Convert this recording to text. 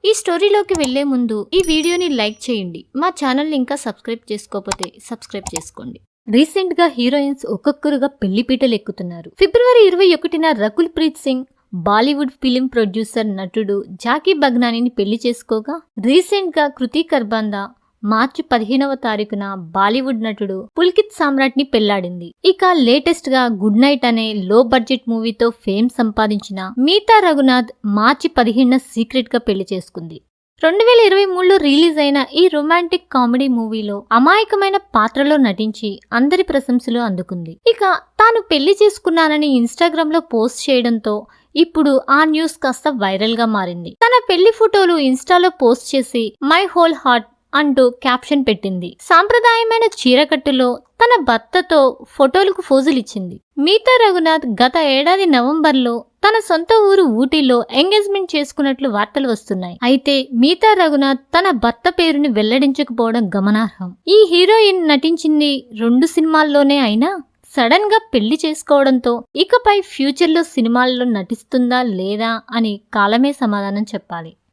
ఈ స్టోరీలోకి వెళ్లే ముందు ఈ వీడియోని లైక్ చేయండి. మా ఛానల్ని ఇంకా సబ్స్క్రైబ్ చేసుకోకపోతే సబ్స్క్రైబ్ చేసుకోండి. రీసెంట్ గా హీరోయిన్స్ ఒక్కొక్కరుగా పెళ్లిపీటలు ఎక్కుతున్నారు. ఫిబ్రవరి 21న రకుల్ ప్రీత్ సింగ్ బాలీవుడ్ ఫిలిం ప్రొడ్యూసర్ నటుడు జాకీ బగ్నానీని పెళ్లి చేసుకోగా, రీసెంట్ గా కృతి కర్బందా మార్చి 15వ తారీఖున బాలీవుడ్ నటుడు పుల్కిత్ సామ్రాట్ ని పెళ్లాడింది. ఇక లేటెస్ట్ గా గుడ్ నైట్ అనే లో బడ్జెట్ మూవీతో ఫేమ్ సంపాదించిన మీతా రఘునాథ్ మార్చి 15న సీక్రెట్ గా పెళ్లి చేసుకుంది. 2023లో రిలీజ్ అయిన ఈ రొమాంటిక్ కామెడీ మూవీలో అమాయకమైన పాత్రలో నటించి అందరి ప్రశంసలు అందుకుంది. ఇక తాను పెళ్లి చేసుకున్నానని ఇన్స్టాగ్రామ్ లో పోస్ట్ చేయడంతో ఇప్పుడు ఆ న్యూస్ కాస్త వైరల్ గా మారింది. తన పెళ్లి ఫోటోలు ఇన్స్టాలో పోస్ట్ చేసి మై హోల్ హార్ట్ అంటూ క్యాప్షన్ పెట్టింది. సాంప్రదాయమైన చీరకట్టులో తన భర్తతో ఫోటోలకు ఫోజులిచ్చింది. మీతా రఘునాథ్ గత ఏడాది నవంబర్లో తన సొంత ఊరు ఊటీలో ఎంగేజ్మెంట్ చేసుకున్నట్లు వార్తలు వస్తున్నాయి. అయితే మీతా రఘునాథ్ తన భర్త పేరుని వెల్లడించకపోవడం గమనార్హం. ఈ హీరోయిన్ నటించింది 2 సినిమాల్లోనే అయినా సడన్ గా పెళ్లి చేసుకోవడంతో ఇకపై ఫ్యూచర్ లో సినిమాల్లో నటిస్తుందా లేదా అని కాలమే సమాధానం చెప్పాలి.